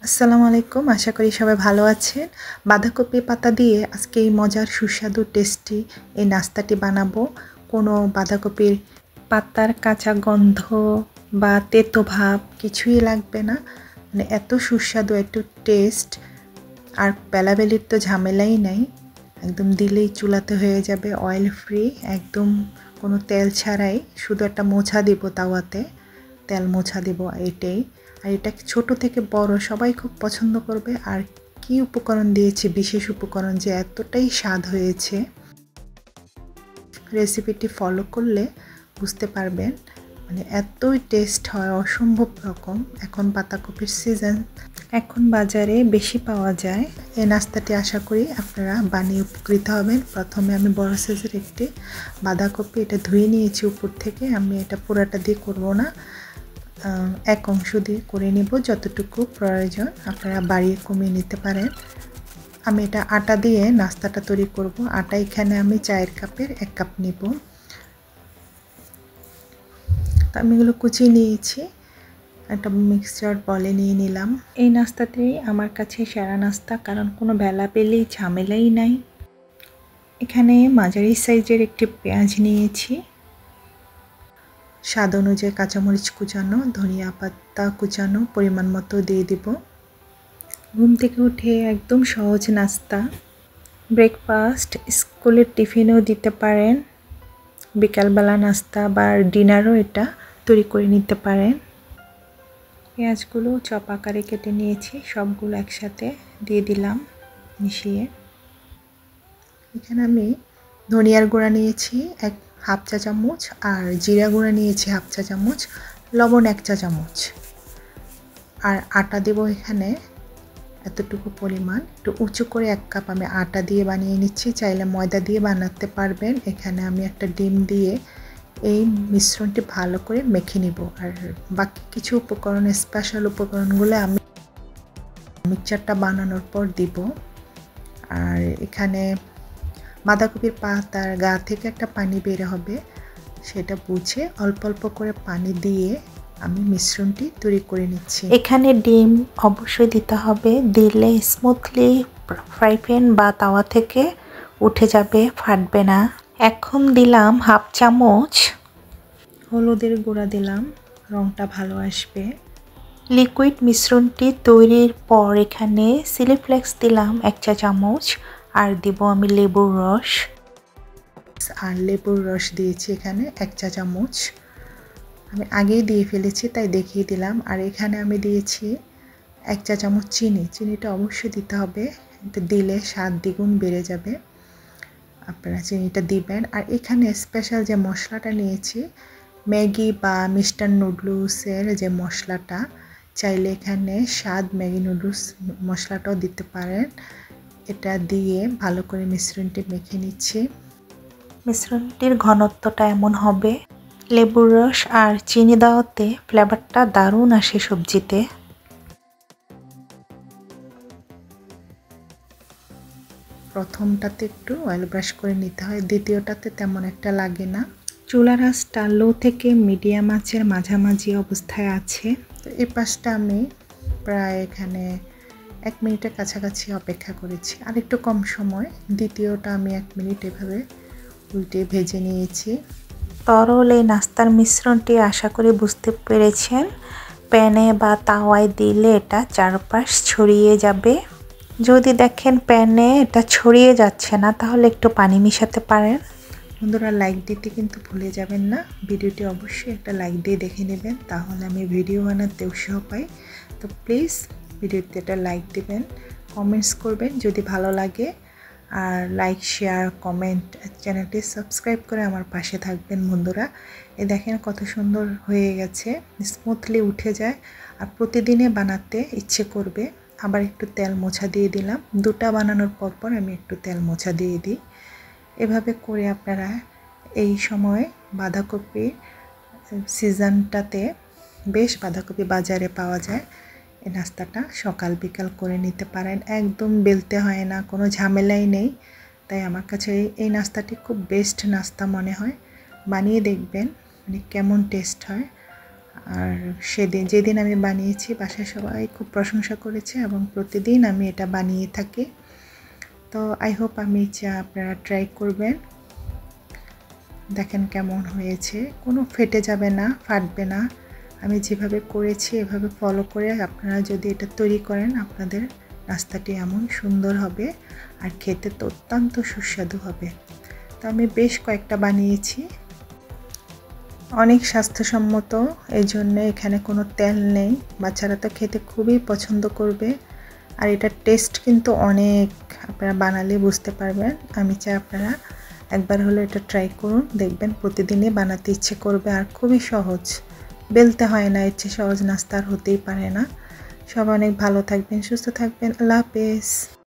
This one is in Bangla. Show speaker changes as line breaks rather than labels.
আসসালামু আলাইকুম, আশা করি সবাই ভালো আছেন। বাঁধাকপি পাতা দিয়ে আজকে এই মজার সুস্বাদু টেস্টি এই নাস্তাটি বানাবো। কোনো বাঁধাকপির পাতার কাঁচা গন্ধ বা তেতো ভাব কিছুই লাগবে না, মানে এত সুস্বাদু একটু টেস্ট। আর বেলাবেলির তো ঝামেলাই নাই, একদম দিলেই চুলাতে হয়ে যাবে, অয়েল ফ্রি, একদম কোনো তেল ছাড়াই। শুধু একটা মোছা দিব তাওয়াতে, তেল মোছা দিব, এটাই। আর এটা ছোট থেকে বড় সবাই খুব পছন্দ করবে। আর কি উপকরণ দিয়েছি, বিশেষ উপকরণ যে এতটাই স্বাদ হয়েছে, রেসিপিটি ফলো করলে বুঝতে পারবেন, মানে এতই টেস্ট হয়, অসম্ভব রকম। এখন পাতাকপির সিজন, এখন বাজারে বেশি পাওয়া যায়। এই নাস্তাটি আশা করি আপনারা বানিয়ে উপকৃত হবেন। প্রথমে আমি বড় সাইজের একটি বাঁধাকপি এটা ধুয়ে নিয়েছি উপর থেকে। আমি এটা পুরাটা দিয়ে করব না, এক অংশ দিয়ে করে নিব, যতটুকু প্রয়োজন আপনারা বাড়িয়ে কমিয়ে নিতে পারেন। আমি এটা আটা দিয়ে নাস্তাটা তৈরি করব। আটা এখানে আমি চায়ের কাপের 1 কাপ নিব। তো আমি এগুলো কুচিয়ে নিয়েছি, একটা মিক্সচার বলে নিয়ে নিলাম। এই নাস্তাটি আমার কাছে সেরা নাস্তা, কারণ কোনো বেলাবেলি ঝামেলাই নাই। এখানে মাঝারি সাইজের একটি পেঁয়াজ নিয়েছি, স্বাদ অনুযায়ী কাঁচামরিচ কুচানো, ধনিয়া পাতা কুচানো পরিমাণ মতো দিয়ে দিব। ঘুম থেকে উঠে একদম সহজ নাস্তা, ব্রেকফাস্ট, স্কুলের টিফিনেও দিতে পারেন, বিকালবেলা নাস্তা বা ডিনারও এটা তৈরি করে নিতে পারেন। পেঁয়াজগুলো চপ আকারে কেটে নিয়েছি, সবগুলো একসাথে দিয়ে দিলাম মিশিয়ে। এখানে আমি ধনিয়ার গুঁড়া নিয়েছি হাফ চা চামচ, আর জিরা গুঁড়া নিয়েছি হাফ চা চামচ, লবণ 1 চা চামচ। আর আটা দেব এখানে এতটুকু পরিমাণ, একটু উঁচু করে 1 কাপ আমি আটা দিয়ে বানিয়ে নিচ্ছি। চাইলে ময়দা দিয়ে বানাতে পারবেন। এখানে আমি একটা ডিম দিয়ে এই মিশ্রণটি ভালো করে মেখে নিব। আর বাকি কিছু উপকরণ, স্পেশাল উপকরণগুলো আমি মিক্সচারটা বানানোর পর দিব। আর এখানে বাঁধাকপির পাতার গা থেকে একটা পানি বের হবে, সেটা বুঝে অল্প অল্প করে পানি দিয়ে আমি মিশ্রণটি তৈরি করে নিচ্ছি। এখানে ডিম অবশ্যই দিতে হবে, দিলে স্মুথলি ফ্রাই প্যান বা তাওয়া থেকে উঠে যাবে, ফাটবে না। এখন দিলাম হাফ চামচ হলুদের গুঁড়া, দিলাম, রঙটা ভালো আসবে। লিকুইড মিশ্রণটি তৈরির পর এখানে চিলি ফ্লেক্স দিলাম 1 চা চামচ, আর দিব আমি লেবুর রস। আর লেবুর রস দিয়েছি এখানে 1 চা চামচ, আমি আগেই দিয়ে ফেলেছি তাই দেখিয়ে দিলাম। আর এখানে আমি দিয়েছি 1 চা চামচ চিনি, চিনিটা অবশ্যই দিতে হবে, এটা দিলে স্বাদ দ্বিগুণ বেড়ে যাবে, আপনারা চিনিটা দিবেন। আর এখানে স্পেশাল যে মশলাটা নিয়েছি, ম্যাগি বা মিস্টার নুডলসের যে মশলাটা, চাইলে এখানে স্বাদ ম্যাগি নুডলস মশলাটাও দিতে পারেন। এটা দিয়ে ভালো করে মিশ্রণটি মেখে নিচ্ছি। মিশ্রণটির ঘনত্বটা এমন হবে, লেবুর রস আর চিনি দেওয়াতে ফ্লেভারটা দারুণ আসে সবজিতে। প্রথমটাতে একটু অয়েল ব্রাশ করে নিতে হয়, দ্বিতীয়টাতে তেমন একটা লাগে না। চুলার আঁচটা লো থেকে মিডিয়াম আঁচের মাঝামাঝি অবস্থায় আছে। তো এই পাশটা আমি প্রায় এখানে 1 মিনিটের কাছাকাছি অপেক্ষা করেছি, আর একটু কম সময়। দ্বিতীয়টা আমি 1 মিনিট এভাবে উল্টে ভেজে নিয়েছি। তরল এই নাস্তার মিশ্রণটি আশা করি বুঝতে পেরেছেন। প্যানে বা তাওয়ায় দিলে এটা চারপাশ ছড়িয়ে যাবে। যদি দেখেন প্যানে এটা ছড়িয়ে যাচ্ছে না, তাহলে একটু পানি মিশাতে পারেন। বন্ধুরা, লাইক দিতে কিন্তু ভুলে যাবেন না। ভিডিওটি অবশ্যই একটা লাইক দিয়ে দেখে নেবেন, তাহলে আমি ভিডিও বানাতে উৎসাহ পাই। তো প্লিজ ভিডিওতে একটা লাইক দিবেন, কমেন্টস করবেন যদি ভালো লাগে। আর লাইক, শেয়ার, কমেন্ট, চ্যানেলটি সাবস্ক্রাইব করে আমার পাশে থাকবেন বন্ধুরা। এই দেখেন কত সুন্দর হয়ে গেছে, স্মুথলি উঠে যায়, আর প্রতিদিনে বানাতে ইচ্ছে করবে। আবার একটু তেল মোছা দিয়ে দিলাম, দুটা বানানোর পর আমি একটু তেল মোছা দিয়ে দিই। এভাবে করে আপনারা এই সময় বাঁধাকপি সিজনটাতে বেশ বাঁধাকপি বাজারে পাওয়া যায়, এই নাস্তাটা সকাল বিকাল করে নিতে পারেন, একদম বেলতে হয় না, কোনো ঝামেলাই নেই। তাই আমার কাছে এই নাস্তাটি খুব বেস্ট নাস্তা মনে হয়। বানিয়ে দেখবেন মানে কেমন টেস্ট হয়। আর যেদিন আমি বানিয়েছি বাসায় সবাই খুব প্রশংসা করেছে এবং প্রতিদিন আমি এটা বানিয়ে থাকি। তো আই হোপ আমি চা আপনারা ট্রাই করবেন। দেখেন কেমন হয়েছে, কোনো ফেটে যাবে না, ফাটবে না। আমি যেভাবে করেছি এভাবে ফলো করে আপনারা যদি এটা তৈরি করেন আপনাদের নাস্তাটি এমন সুন্দর হবে আর খেতে তো অত্যন্ত সুস্বাদু হবে। তো আমি বেশ কয়েকটা বানিয়েছি, অনেক স্বাস্থ্যসম্মত, এই জন্য এখানে কোনো তেল নেই। বাচ্চারা তো খেতে খুবই পছন্দ করবে আর এটার টেস্ট কিন্তু অনেক, আপনারা বানালে বুঝতে পারবেন। আমি চাই আপনারা একবার হলো এটা ট্রাই করুন, দেখবেন প্রতিদিনই বানাতে ইচ্ছে করবে আর খুবই সহজ, বেলতে হয় না, ইচ্ছে সহজ নাস্তা আর হতেই পারে না। সবাই অনেক ভালো থাকবেন, সুস্থ থাকবেন, আল্লাহ হাফেজ।